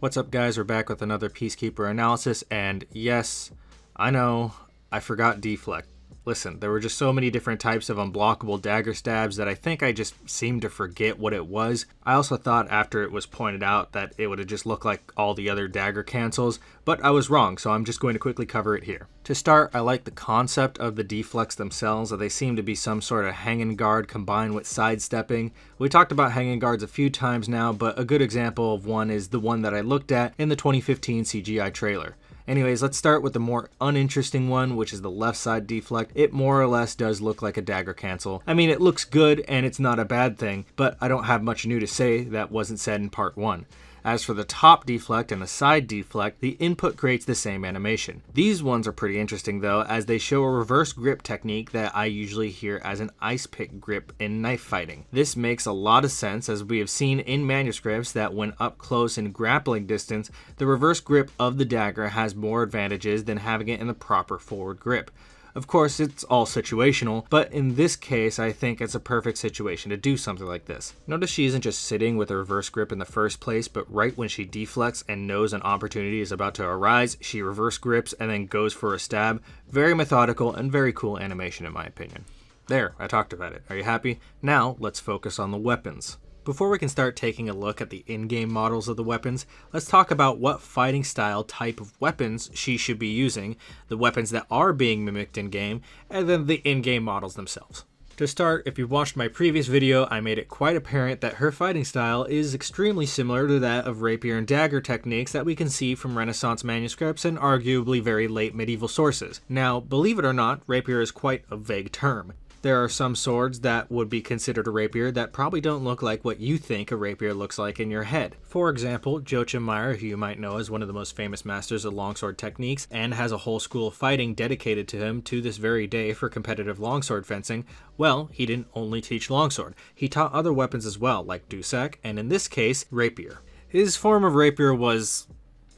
What's up, guys? We're back with another Peacekeeper analysis, and yes, I know, I forgot Deflect. Listen, there were just so many different types of unblockable dagger stabs that I think I just seemed to forget what it was. I also thought after it was pointed out that it would have just looked like all the other dagger cancels, but I was wrong, so I'm just going to quickly cover it here. To start, I like the concept of the deflects themselves, that they seem to be some sort of hanging guard combined with sidestepping. We talked about hanging guards a few times now, but a good example of one is the one that I looked at in the 2015 CGI trailer. Anyways, let's start with the more uninteresting one, which is the left side deflect. It more or less does look like a dagger cancel. I mean, it looks good and it's not a bad thing, but I don't have much new to say that wasn't said in part 1. As for the top deflect and the side deflect, the input creates the same animation. These ones are pretty interesting though, as they show a reverse grip technique that I usually hear as an ice pick grip in knife fighting. This makes a lot of sense, as we have seen in manuscripts that when up close in grappling distance, the reverse grip of the dagger has more advantages than having it in the proper forward grip. Of course, it's all situational, but in this case, I think it's a perfect situation to do something like this. Notice she isn't just sitting with a reverse grip in the first place, but right when she deflects and knows an opportunity is about to arise, she reverse grips and then goes for a stab. Very methodical and very cool animation in my opinion. There, I talked about it. Are you happy? Now, let's focus on the weapons. Before we can start taking a look at the in-game models of the weapons, let's talk about what fighting style type of weapons she should be using, the weapons that are being mimicked in-game, and then the in-game models themselves. To start, if you've watched my previous video, I made it quite apparent that her fighting style is extremely similar to that of rapier and dagger techniques that we can see from Renaissance manuscripts and arguably very late medieval sources. Now, believe it or not, rapier is quite a vague term. There are some swords that would be considered a rapier that probably don't look like what you think a rapier looks like in your head. For example, Joachim Meyer, who you might know as one of the most famous masters of longsword techniques and has a whole school of fighting dedicated to him to this very day for competitive longsword fencing, well, he didn't only teach longsword. He taught other weapons as well, like dusak, and in this case, rapier. His form of rapier was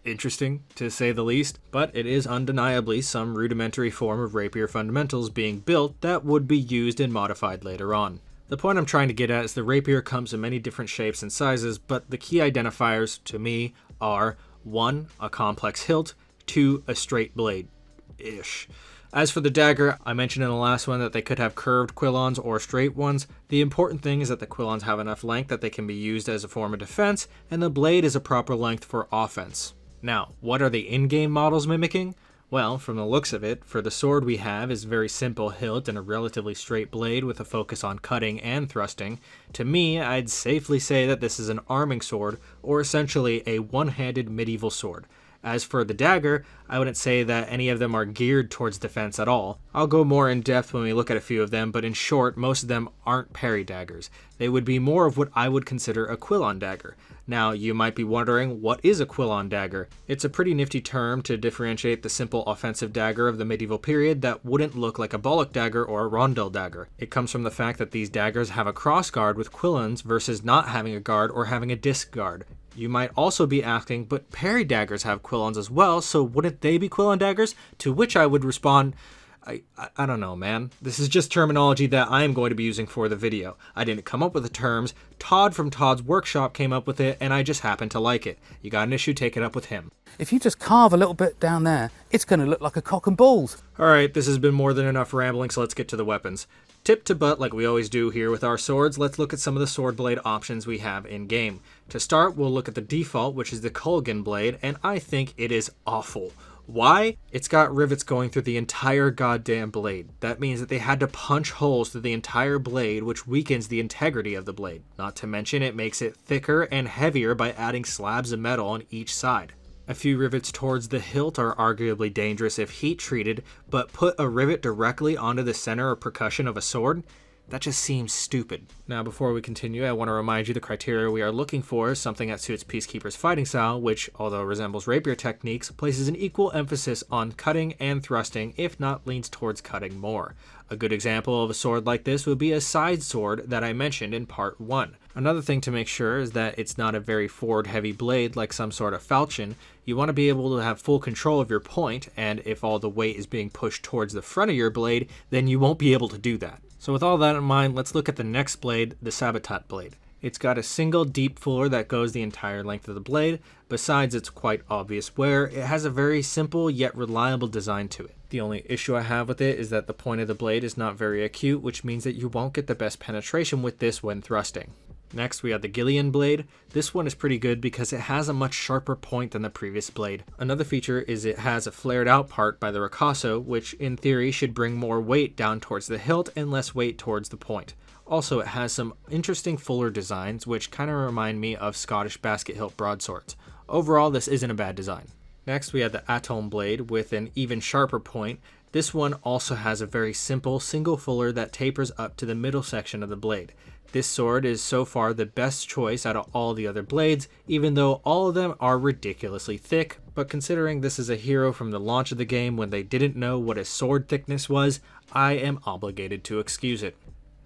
interesting, to say the least, but it is undeniably some rudimentary form of rapier fundamentals being built that would be used and modified later on. The point I'm trying to get at is the rapier comes in many different shapes and sizes, but the key identifiers to me are 1. A complex hilt, 2. A straight blade-ish. As for the dagger, I mentioned in the last one that they could have curved quillons or straight ones. The important thing is that the quillons have enough length that they can be used as a form of defense, and the blade is a proper length for offense. Now, what are the in-game models mimicking? Well, from the looks of it, for the sword we have is a very simple hilt and a relatively straight blade with a focus on cutting and thrusting. To me, I'd safely say that this is an arming sword, or essentially a one-handed medieval sword. As for the dagger, I wouldn't say that any of them are geared towards defense at all. I'll go more in depth when we look at a few of them, but in short, most of them aren't parry daggers. They would be more of what I would consider a quillon dagger. Now, you might be wondering, what is a quillon dagger? It's a pretty nifty term to differentiate the simple offensive dagger of the medieval period that wouldn't look like a bullock dagger or a rondel dagger. It comes from the fact that these daggers have a cross guard with quillons versus not having a guard or having a disc guard. You might also be asking, but parry daggers have quillons as well, so wouldn't they be quillon daggers? To which I would respond, I don't know, man. This is just terminology that I am going to be using for the video. I didn't come up with the terms. Todd from Todd's Workshop came up with it, and I just happen to like it. You got an issue, take it up with him. If you just carve a little bit down there, it's going to look like a cock and balls. Alright, this has been more than enough rambling, so let's get to the weapons. Tip to butt, like we always do here with our swords, let's look at some of the sword blade options we have in-game. To start, we'll look at the default, which is the Culligan blade, and I think it is awful. Why? It's got rivets going through the entire goddamn blade. That means that they had to punch holes through the entire blade, which weakens the integrity of the blade. Not to mention it makes it thicker and heavier by adding slabs of metal on each side. A few rivets towards the hilt are arguably dangerous if heat treated, but put a rivet directly onto the center or percussion of a sword? That just seems stupid. Now, before we continue, I want to remind you the criteria we are looking for is something that suits Peacekeeper's fighting style, which, although resembles rapier techniques, places an equal emphasis on cutting and thrusting, if not leans towards cutting more. A good example of a sword like this would be a side sword that I mentioned in part 1. Another thing to make sure is that it's not a very forward-heavy blade like some sort of falchion. You want to be able to have full control of your point, and if all the weight is being pushed towards the front of your blade, then you won't be able to do that. So with all that in mind, let's look at the next blade, the Sabotat blade. It's got a single deep fuller that goes the entire length of the blade. Besides its quite obvious wear, it has a very simple yet reliable design to it. The only issue I have with it is that the point of the blade is not very acute, which means that you won't get the best penetration with this when thrusting. Next, we have the Gillian blade. This one is pretty good because it has a much sharper point than the previous blade. Another feature is it has a flared out part by the ricasso, which in theory should bring more weight down towards the hilt and less weight towards the point. Also, it has some interesting fuller designs, which kind of remind me of Scottish basket hilt broadswords. Overall, this isn't a bad design. Next, we have the Atome blade with an even sharper point. This one also has a very simple single fuller that tapers up to the middle section of the blade. This sword is so far the best choice out of all the other blades, even though all of them are ridiculously thick, but considering this is a hero from the launch of the game when they didn't know what a sword thickness was, I am obligated to excuse it.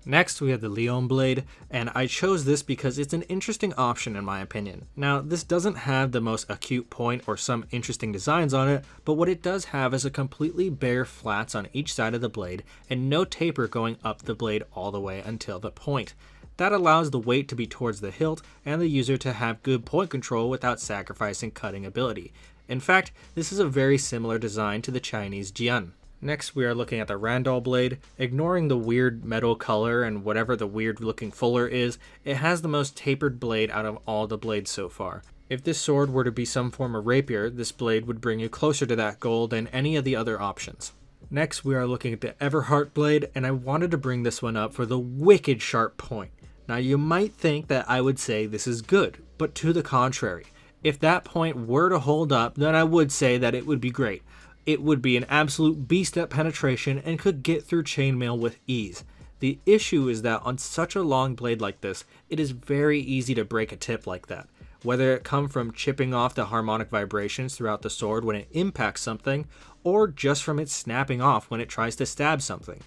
Next, we have the Leon blade, and I chose this because it's an interesting option in my opinion. Now, this doesn't have the most acute point or some interesting designs on it, but what it does have is a completely bare flats on each side of the blade and no taper going up the blade all the way until the point. That allows the weight to be towards the hilt and the user to have good point control without sacrificing cutting ability. In fact, this is a very similar design to the Chinese Jian. Next, we are looking at the Randall blade. Ignoring the weird metal color and whatever the weird looking fuller is, it has the most tapered blade out of all the blades so far. If this sword were to be some form of rapier, this blade would bring you closer to that goal than any of the other options. Next, we are looking at the Everhart blade, and I wanted to bring this one up for the wicked sharp point. Now, you might think that I would say this is good, but to the contrary. If that point were to hold up, then I would say that it would be great. It would be an absolute beast at penetration and could get through chainmail with ease. The issue is that on such a long blade like this, it is very easy to break a tip like that. Whether it come from chipping off the harmonic vibrations throughout the sword when it impacts something, or just from it snapping off when it tries to stab something.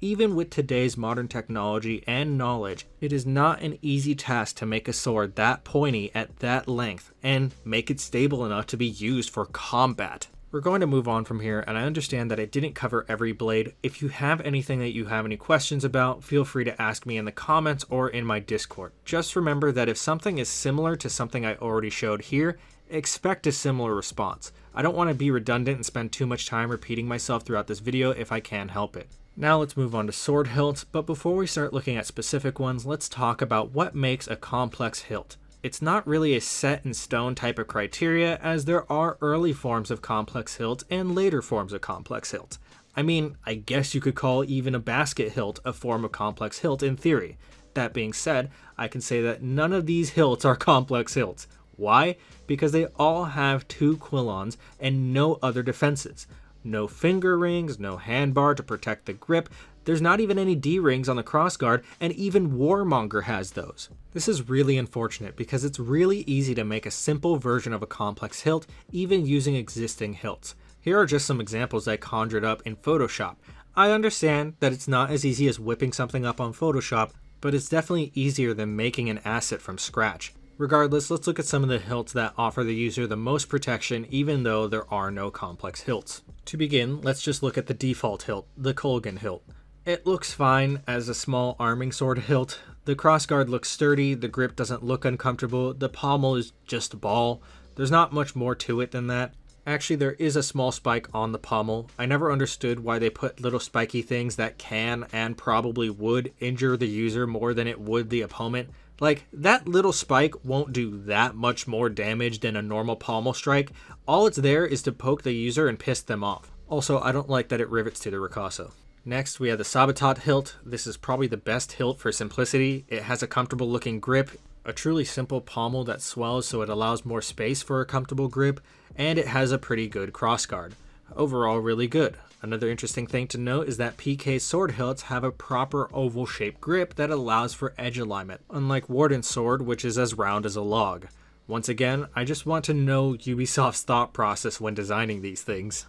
Even with today's modern technology and knowledge, it is not an easy task to make a sword that pointy at that length and make it stable enough to be used for combat. We're going to move on from here, and I understand that I didn't cover every blade. If you have anything that you have any questions about, feel free to ask me in the comments or in my Discord. Just remember that if something is similar to something I already showed here, expect a similar response. I don't want to be redundant and spend too much time repeating myself throughout this video if I can help it. Now let's move on to sword hilts, but before we start looking at specific ones, let's talk about what makes a complex hilt. It's not really a set in stone type of criteria, as there are early forms of complex hilt and later forms of complex hilt. I mean, I guess you could call even a basket hilt a form of complex hilt in theory. That being said, I can say that none of these hilts are complex hilts. Why? Because they all have 2 quillons and no other defenses. No finger rings, no handbar to protect the grip, there's not even any D-rings on the crossguard, and even Warmonger has those. This is really unfortunate because it's really easy to make a simple version of a complex hilt, even using existing hilts. Here are just some examples I conjured up in Photoshop. I understand that it's not as easy as whipping something up on Photoshop, but it's definitely easier than making an asset from scratch. Regardless, let's look at some of the hilts that offer the user the most protection even though there are no complex hilts. To begin, let's just look at the default hilt, the Colgan hilt. It looks fine as a small arming sword hilt. The crossguard looks sturdy, the grip doesn't look uncomfortable, the pommel is just a ball. There's not much more to it than that. Actually, there is a small spike on the pommel. I never understood why they put little spiky things that can and probably would injure the user more than it would the opponent. Like, that little spike won't do that much more damage than a normal pommel strike. All it's there is to poke the user and piss them off. Also, I don't like that it rivets to the ricasso. Next, we have the Sabotat hilt. This is probably the best hilt for simplicity. It has a comfortable looking grip, a truly simple pommel that swells so it allows more space for a comfortable grip, and it has a pretty good crossguard. Overall, really good. Another interesting thing to note is that PK sword hilts have a proper oval shaped grip that allows for edge alignment, unlike Warden's sword, which is as round as a log. Once again, I just want to know Ubisoft's thought process when designing these things.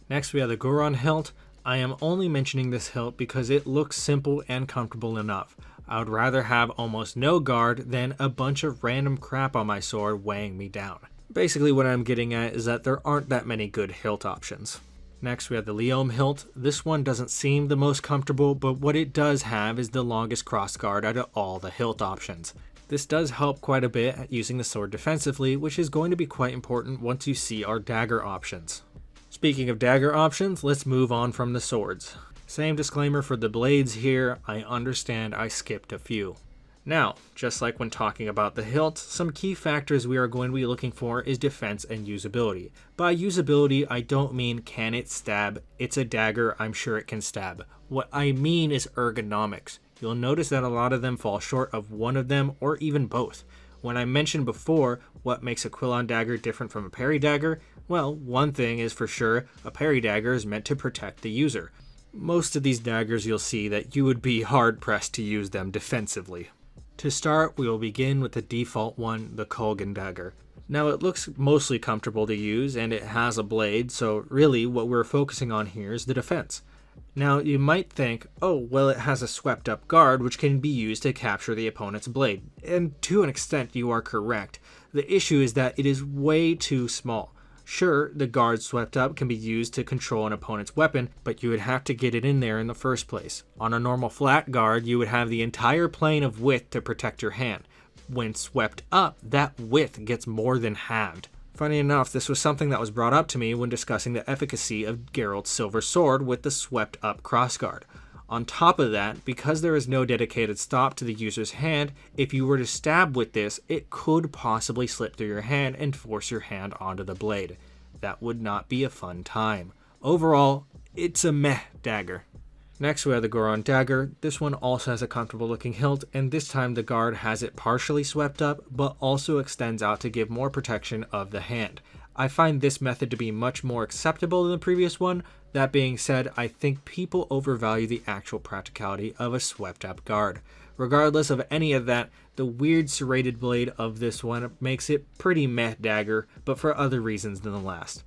Next, we have the Goron hilt. I am only mentioning this hilt because it looks simple and comfortable enough. I would rather have almost no guard than a bunch of random crap on my sword weighing me down. Basically what I'm getting at is that there aren't that many good hilt options. Next we have the Leom hilt. This one doesn't seem the most comfortable, but what it does have is the longest crossguard out of all the hilt options. This does help quite a bit at using the sword defensively, which is going to be quite important once you see our dagger options. Speaking of dagger options, let's move on from the swords. Same disclaimer for the blades here, I understand I skipped a few. Now, just like when talking about the hilt, some key factors we are going to be looking for is defense and usability. By usability, I don't mean can it stab, it's a dagger, I'm sure it can stab. What I mean is ergonomics. You'll notice that a lot of them fall short of one of them or even both. When I mentioned before what makes a Quillon dagger different from a parry dagger, well, one thing is for sure, a parry dagger is meant to protect the user. Most of these daggers you'll see that you would be hard pressed to use them defensively. To start, we will begin with the default one, the Colgan dagger. Now it looks mostly comfortable to use and it has a blade, so really what we're focusing on here is the defense. Now you might think, oh well it has a swept up guard which can be used to capture the opponent's blade, and to an extent you are correct. The issue is that it is way too small. Sure, the guard swept up can be used to control an opponent's weapon, but you would have to get it in there in the first place. On a normal flat guard, you would have the entire plane of width to protect your hand. When swept up, that width gets more than halved. Funny enough, this was something that was brought up to me when discussing the efficacy of Geralt's silver sword with the swept up crossguard. On top of that, because there is no dedicated stop to the user's hand, if you were to stab with this, it could possibly slip through your hand and force your hand onto the blade. That would not be a fun time. Overall, it's a meh dagger. Next we have the Goron dagger. This one also has a comfortable looking hilt, and this time the guard has it partially swept up, but also extends out to give more protection of the hand. I find this method to be much more acceptable than the previous one. That being said, I think people overvalue the actual practicality of a swept up guard. Regardless of any of that, the weird serrated blade of this one makes it pretty meh dagger, but for other reasons than the last.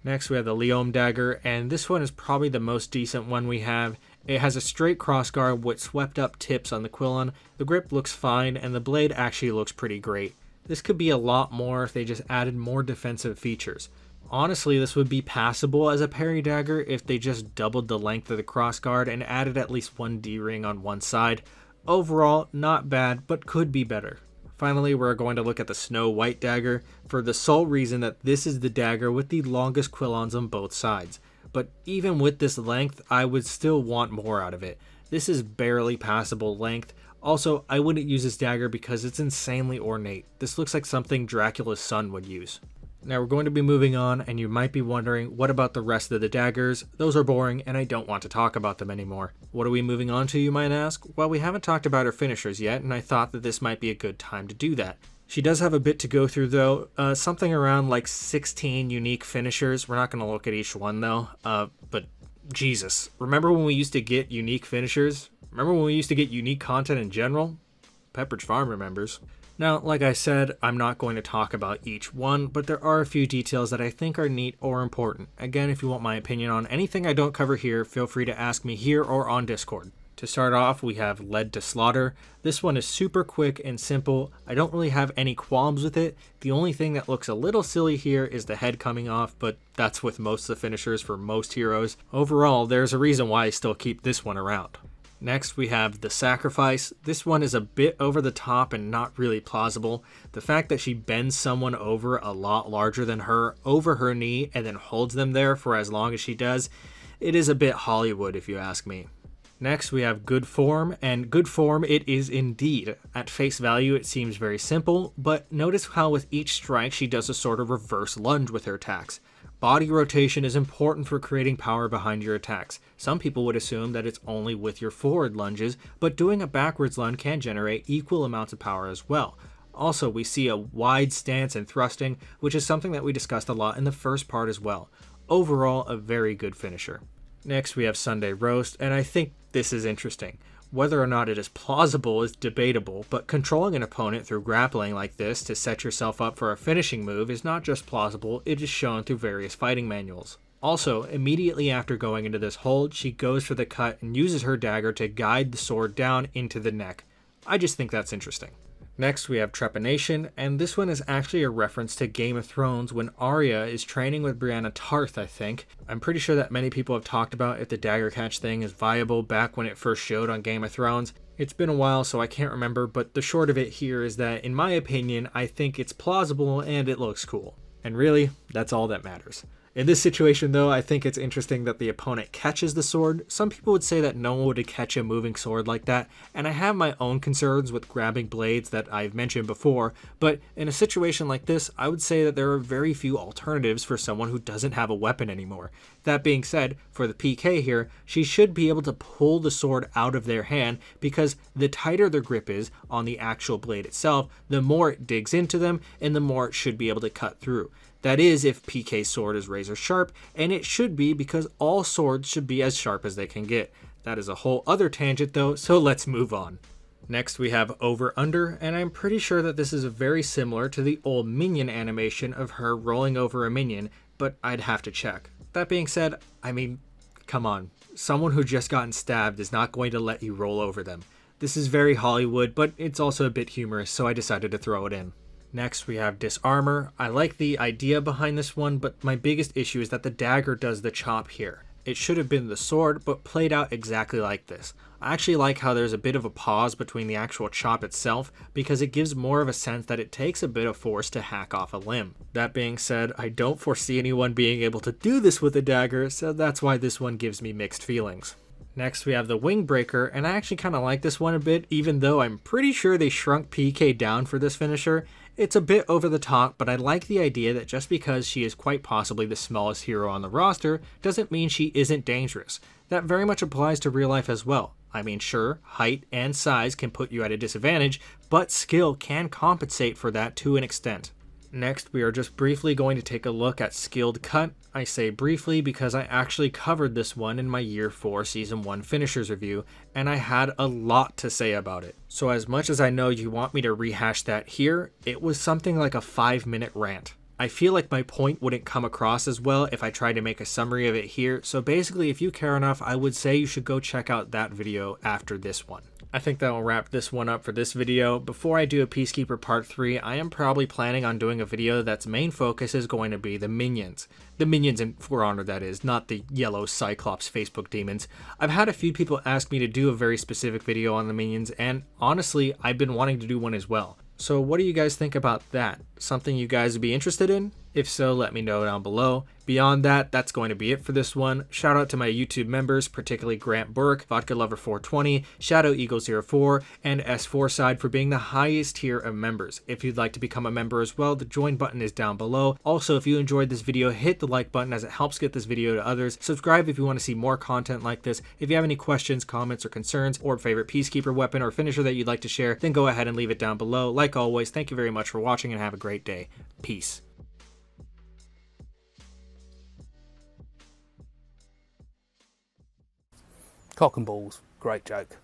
Next we have the Leom dagger, and this one is probably the most decent one we have. It has a straight crossguard with swept up tips on the Quillon. The grip looks fine, and the blade actually looks pretty great. This could be a lot more if they just added more defensive features. Honestly, this would be passable as a parry dagger if they just doubled the length of the crossguard and added at least one D-ring on one side. Overall, not bad, but could be better. Finally, we're going to look at the Snow White dagger for the sole reason that this is the dagger with the longest Quillons on both sides. But even with this length, I would still want more out of it. This is barely passable length. Also, I wouldn't use this dagger because it's insanely ornate. This looks like something Dracula's son would use. Now we're going to be moving on, and you might be wondering, what about the rest of the daggers? Those are boring, and I don't want to talk about them anymore. What are we moving on to, you might ask? Well, we haven't talked about her finishers yet, and I thought that this might be a good time to do that. She does have a bit to go through though, something around like 16 unique finishers. We're not going to look at each one though, but Jesus. Remember when we used to get unique finishers? Remember when we used to get unique content in general? Pepperidge Farm remembers. Now, like I said, I'm not going to talk about each one, but there are a few details that I think are neat or important. Again, if you want my opinion on anything I don't cover here, feel free to ask me here or on Discord. To start off, we have Led to Slaughter. This one is super quick and simple. I don't really have any qualms with it. The only thing that looks a little silly here is the head coming off, but that's with most of the finishers for most heroes. Overall, there's a reason why I still keep this one around. Next, we have the Sacrifice. This one is a bit over the top and not really plausible. The fact that she bends someone over a lot larger than her over her knee and then holds them there for as long as she does, it is a bit Hollywood if you ask me. Next, we have Good Form, and Good Form it is indeed. At face value, it seems very simple, but notice how with each strike she does a sort of reverse lunge with her attacks. Body rotation is important for creating power behind your attacks. Some people would assume that it's only with your forward lunges, but doing a backwards lunge can generate equal amounts of power as well. Also, we see a wide stance and thrusting, which is something that we discussed a lot in the first part as well. Overall, a very good finisher. Next, we have Sunday Roast, and I think this is interesting. Whether or not it is plausible is debatable, but controlling an opponent through grappling like this to set yourself up for a finishing move is not just plausible, it is shown through various fighting manuals. Also, immediately after going into this hold, she goes for the cut and uses her dagger to guide the sword down into the neck. I just think that's interesting. Next, we have Trepanation, and this one is actually a reference to Game of Thrones when Arya is training with Brienne Tarth, I think. I'm pretty sure that many people have talked about if the dagger catch thing is viable back when it first showed on Game of Thrones. It's been a while, so I can't remember, but the short of it here is that, in my opinion, I think it's plausible and it looks cool. And really, that's all that matters. In this situation, though, I think it's interesting that the opponent catches the sword. Some people would say that no one would catch a moving sword like that, and I have my own concerns with grabbing blades that I've mentioned before, but in a situation like this, I would say that there are very few alternatives for someone who doesn't have a weapon anymore. That being said, for the PK here, she should be able to pull the sword out of their hand, because the tighter their grip is on the actual blade itself, the more it digs into them, and the more it should be able to cut through. That is, if PK's sword is razor sharp, and it should be, because all swords should be as sharp as they can get. That is a whole other tangent though, so let's move on. Next we have Over Under, and I'm pretty sure that this is very similar to the old minion animation of her rolling over a minion, but I'd have to check. That being said, I mean, come on. Someone who just gotten stabbed is not going to let you roll over them. This is very Hollywood, but it's also a bit humorous, so I decided to throw it in. Next, we have Disarmor. I like the idea behind this one, but my biggest issue is that the dagger does the chop here. It should have been the sword, but played out exactly like this. I actually like how there's a bit of a pause between the actual chop itself, because it gives more of a sense that it takes a bit of force to hack off a limb. That being said, I don't foresee anyone being able to do this with a dagger, so that's why this one gives me mixed feelings. Next, we have the Wing Breaker, and I actually kind of like this one a bit, even though I'm pretty sure they shrunk PK down for this finisher. It's a bit over the top, but I like the idea that just because she is quite possibly the smallest hero on the roster doesn't mean she isn't dangerous. That very much applies to real life as well. I mean, sure, height and size can put you at a disadvantage, but skill can compensate for that to an extent. Next, we are just briefly going to take a look at Skilled Cut. I say briefly because I actually covered this one in my Year 4 Season 1 Finishers review, and I had a lot to say about it. So as much as I know you want me to rehash that here, it was something like a 5-minute rant. I feel like my point wouldn't come across as well if I tried to make a summary of it here, so basically if you care enough, I would say you should go check out that video after this one. I think that will wrap this one up for this video. Before I do a Peacekeeper Part 3, I am probably planning on doing a video that's main focus is going to be the minions. The minions in For Honor, that is, not the yellow Cyclops Facebook demons. I've had a few people ask me to do a very specific video on the minions, and honestly, I've been wanting to do one as well. So what do you guys think about that? Something you guys would be interested in? If so, let me know down below. Beyond that, that's going to be it for this one. Shout out to my YouTube members, particularly Grant Burke, Vodka Lover 420, Shadow Eagle 04, and S4 Side for being the highest tier of members. If you'd like to become a member as well, the join button is down below. Also, if you enjoyed this video, hit the like button as it helps get this video to others. Subscribe if you want to see more content like this. If you have any questions, comments, or concerns, or favorite Peacekeeper weapon or finisher that you'd like to share, then go ahead and leave it down below. Like always, thank you very much for watching and have a great day. Peace. Cock and balls. Great joke.